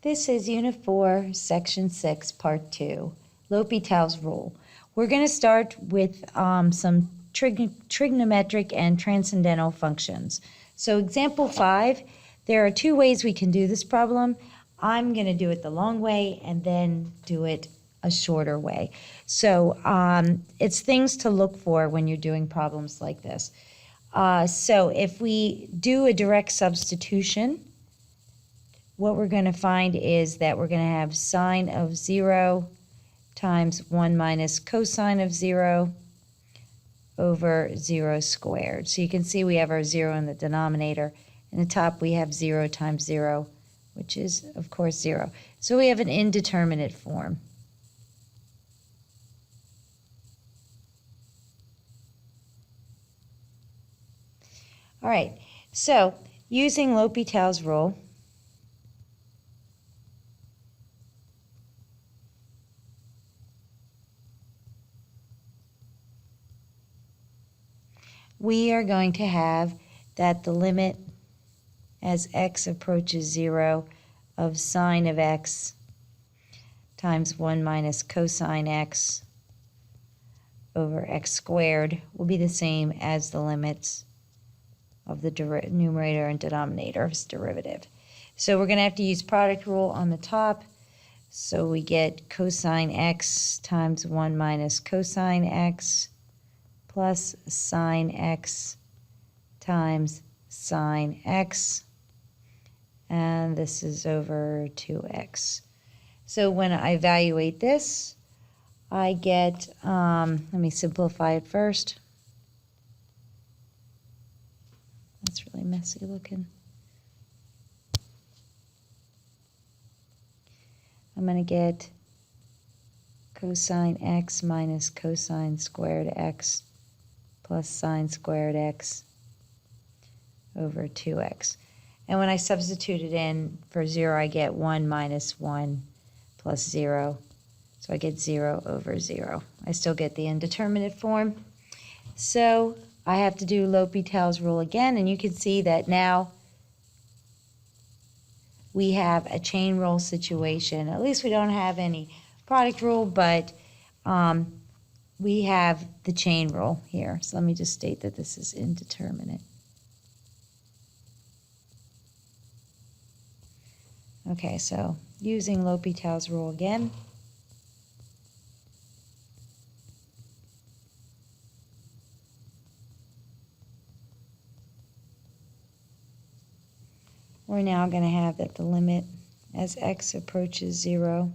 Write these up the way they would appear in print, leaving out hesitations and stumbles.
This is Unit 4, Section 6, Part 2, L'Hopital's rule. We're going to start with some trigonometric and transcendental functions. So example 5, there are two ways we can do this problem. I'm going to do it the long way and then do it a shorter way. So it's things to look for when you're doing problems like this. So if we do a direct substitution, what we're going to find is that we're going to have sine of 0 times 1 minus cosine of 0 over 0 squared. So you can see we have our 0 in the denominator. In the top we have 0 times 0, which is, of course, 0. So we have an indeterminate form. All right, so using L'Hopital's rule, we are going to have that the limit as x approaches 0 of sine of x times 1 minus cosine x over x squared will be the same as the limits of the numerator and denominator of its derivative. So we're going to have to use product rule on the top. So we get cosine x times 1 minus cosine x plus sine x times sine x, and this is over 2x. So when I evaluate this, I get, let me simplify it first. That's really messy looking. I'm going to get cosine x minus cosine squared x plus sine squared x over 2x. And when I substitute it in for 0, I get 1 minus 1 plus 0. So I get 0 over 0. I still get the indeterminate form. So I have to do L'Hopital's rule again, and you can see that now we have a chain rule situation. At least we don't have any product rule, but we have the chain rule here. So let me just state that this is indeterminate. Okay, so using L'Hopital's rule again. We're now going to have that the limit as x approaches 0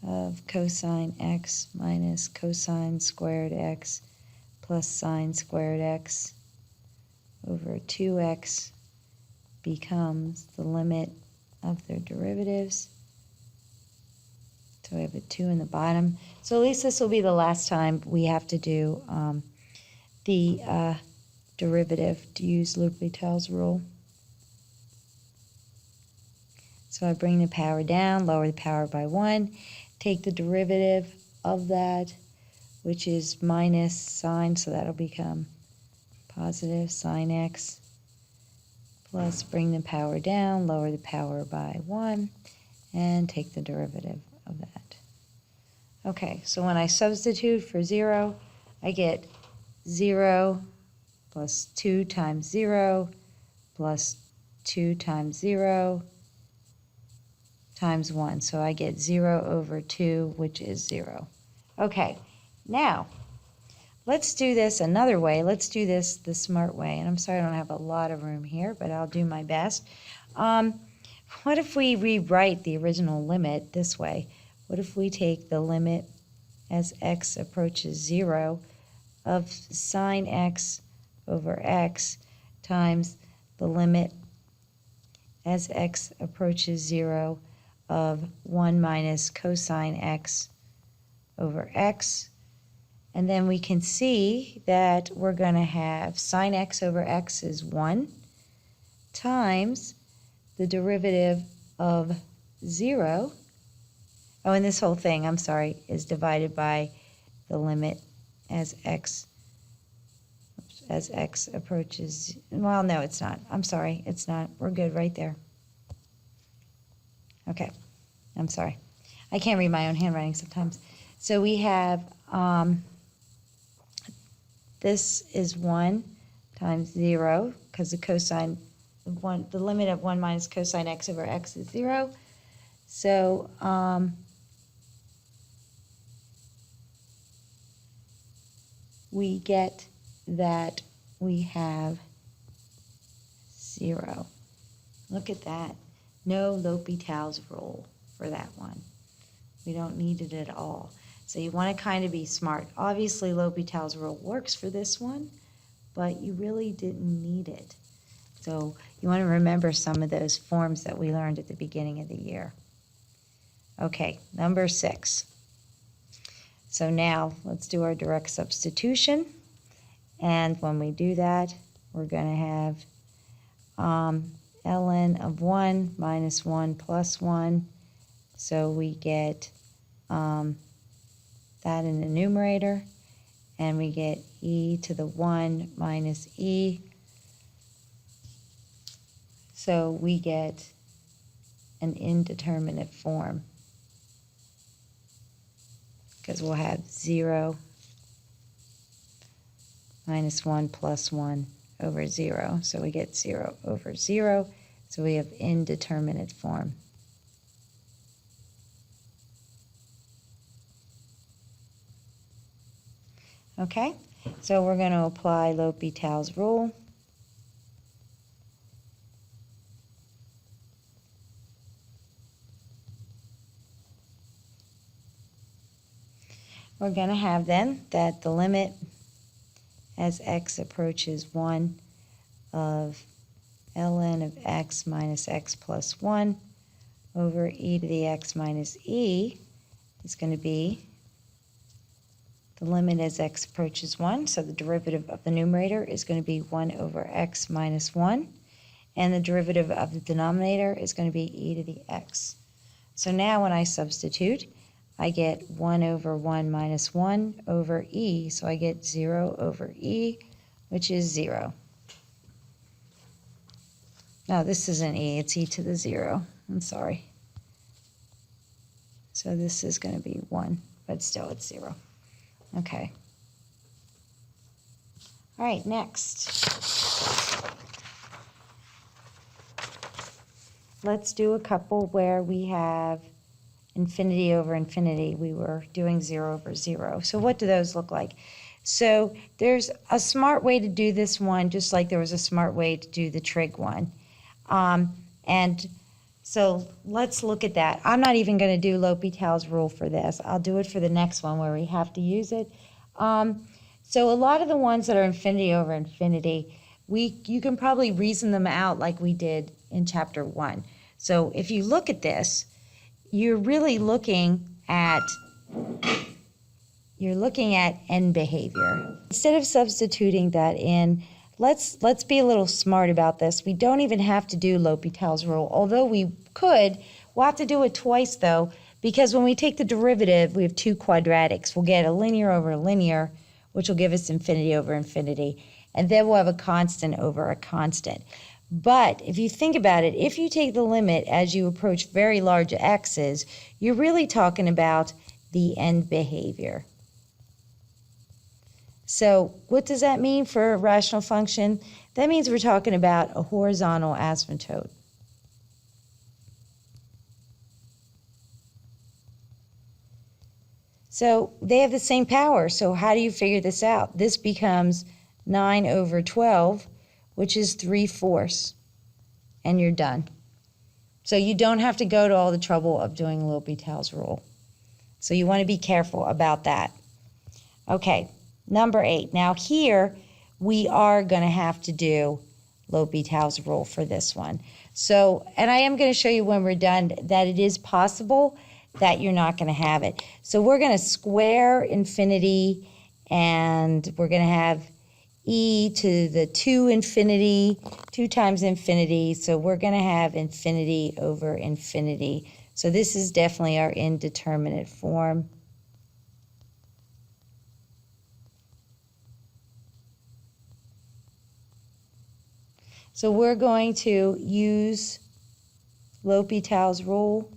of cosine x minus cosine squared x plus sine squared x over 2x becomes the limit of their derivatives. So we have a 2 in the bottom. So at least this will be the last time we have to do the derivative to use L'Hopital's rule. So I bring the power down, lower the power by 1, take the derivative of that, which is minus sine, so that'll become positive sine x, plus bring the power down, lower the power by 1, and take the derivative of that. Okay, so when I substitute for 0, I get 0 plus 2 times 0 plus 2 times 0 times 1. So I get 0 over 2, which is 0. Okay, now let's do this another way. Let's do this the smart way. And I'm sorry I don't have a lot of room here, but I'll do my best. What if we rewrite the original limit this way? What if we take the limit as x approaches 0 of sine x over x times the limit as x approaches 0 of 1 minus cosine x over x. And then we can see that we're going to have sine x over x is 1 times the derivative of 0. Oh, and this whole thing, I'm sorry, is divided by the limit as x approaches, well, no, it's not. I'm sorry, it's not. We're good right there. Okay. I'm sorry. I can't read my own handwriting sometimes. So we have, this is 1 times 0, because the cosine, the limit of 1 minus cosine x over x is 0. So we get that we have 0. Look at that. No L'Hopital's rule for that one. We don't need it at all. So you want to kind of be smart. Obviously, L'Hopital's rule works for this one, but you really didn't need it. So you want to remember some of those forms that we learned at the beginning of the year. Okay, number 6. So now let's do our direct substitution. And when we do that, we're going to have ln of 1 minus 1 plus 1. So we get that in the numerator, and we get e to the 1 minus e. So we get an indeterminate form, because we'll have 0 minus 1 plus 1 over 0. So we get 0 over 0. So we have indeterminate form. Okay, so we're going to apply L'Hopital's rule. We're going to have then that the limit as x approaches 1 of ln of x minus x plus 1 over e to the x minus e is going to be the limit as x approaches 1. So the derivative of the numerator is going to be 1 over x minus 1. And the derivative of the denominator is going to be e to the x. So now when I substitute, I get 1 over 1 minus 1 over e. So I get 0 over e, which is 0. No, this isn't e. It's e to the 0. I'm sorry. So this is going to be 1, but still it's 0. Okay. All right, next. Let's do a couple where we have infinity over infinity. We were doing 0 over 0. So what do those look like? So there's a smart way to do this one, just like there was a smart way to do the trig one. And so let's look at that. I'm not even going to do L'Hopital's rule for this. I'll do it for the next one where we have to use it. So a lot of the ones that are infinity over infinity, you can probably reason them out like we did in chapter 1. So if you look at this, you're really looking at end behavior. Instead of substituting that in, let's be a little smart about this. We don't even have to do L'Hopital's rule. Although we could, we'll have to do it twice though, because when we take the derivative, we have two quadratics. We'll get a linear over a linear, which will give us infinity over infinity. And then we'll have a constant over a constant. But if you think about it, if you take the limit as you approach very large x's, you're really talking about the end behavior. So what does that mean for a rational function? That means we're talking about a horizontal asymptote. So they have the same power. So how do you figure this out? This becomes 9 over 12, which is 3/4, and you're done. So you don't have to go to all the trouble of doing L'Hopital's rule. So you want to be careful about that. Okay, number 8. Now here we are going to have to do L'Hopital's rule for this one. So, and I am going to show you when we're done that it is possible that you're not going to have it. So we're going to square infinity, and we're going to have e to the 2 infinity, 2 times infinity. So we're going to have infinity over infinity. So this is definitely our indeterminate form. So we're going to use L'Hopital's rule.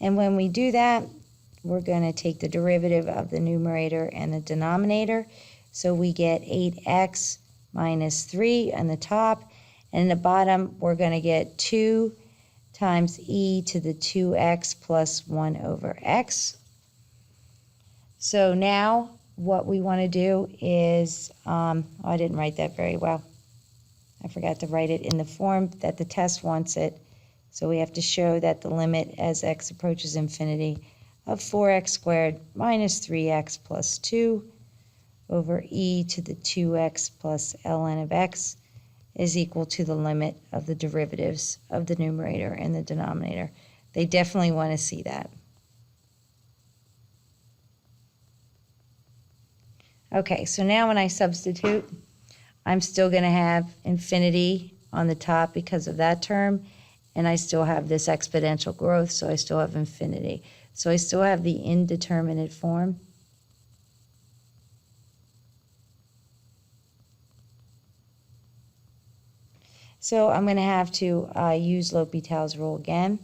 And when we do that, we're going to take the derivative of the numerator and the denominator. So we get 8x minus 3 on the top. And in the bottom, we're going to get 2 times e to the 2x plus 1 over x. So now what we want to do is, I didn't write that very well. I forgot to write it in the form that the test wants it. So we have to show that the limit as x approaches infinity of 4x squared minus 3x plus 2 over e to the 2x plus ln of x is equal to the limit of the derivatives of the numerator and the denominator. They definitely want to see that. Okay, so now when I substitute, I'm still going to have infinity on the top because of that term, and I still have this exponential growth, so I still have infinity. So I still have the indeterminate form. So I'm going to have to use L'Hopital's rule again.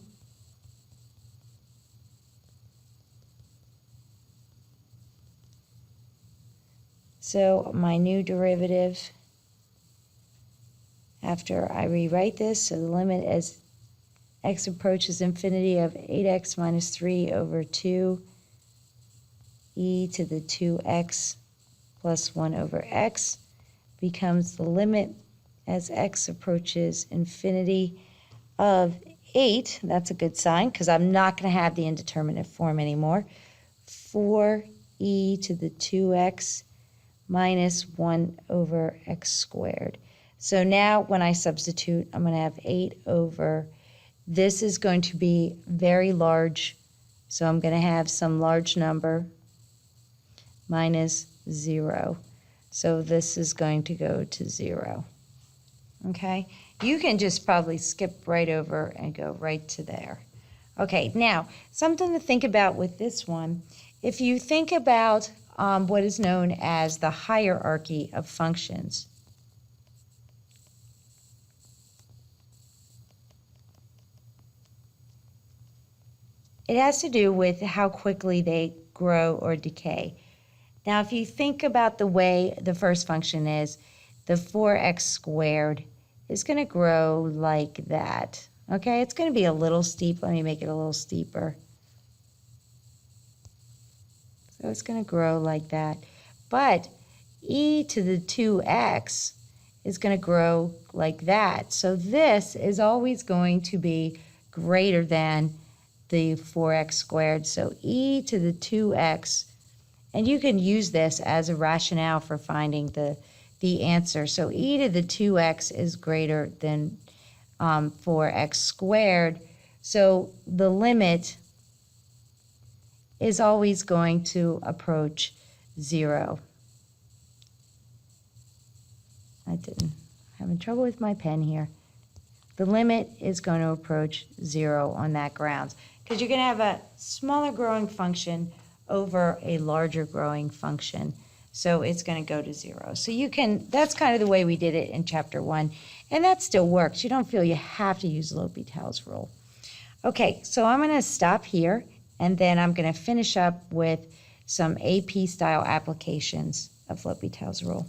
So my new derivative, after I rewrite this, so the limit as x approaches infinity of 8x minus 3 over 2 e to the 2x plus 1 over x becomes the limit as x approaches infinity of 8, that's a good sign because I'm not going to have the indeterminate form anymore, 4e to the 2x minus 1 over x squared. So now when I substitute, I'm going to have 8 over, this is going to be very large, so I'm going to have some large number minus 0. So this is going to go to 0. Okay, you can just probably skip right over and go right to there. Okay, now something to think about with this one. If you think about what is known as the hierarchy of functions, it has to do with how quickly they grow or decay. Now, if you think about the way the first function is, the 4x squared is going to grow like that. Okay, it's going to be a little steep. Let me make it a little steeper. So it's going to grow like that. But e to the 2x is going to grow like that. So this is always going to be greater than the 4x squared. So e to the 2x, and you can use this as a rationale for finding the answer. So e to the 2x is greater than 4x squared. So the limit is always going to approach 0. Having trouble with my pen here. The limit is going to approach 0 on that grounds, because you're going to have a smaller growing function over a larger growing function. So it's going to go to 0. So you can, that's kind of the way we did it in chapter 1. And that still works. You don't feel you have to use L'Hopital's rule. Okay, so I'm going to stop here, and then I'm going to finish up with some AP style applications of L'Hopital's rule.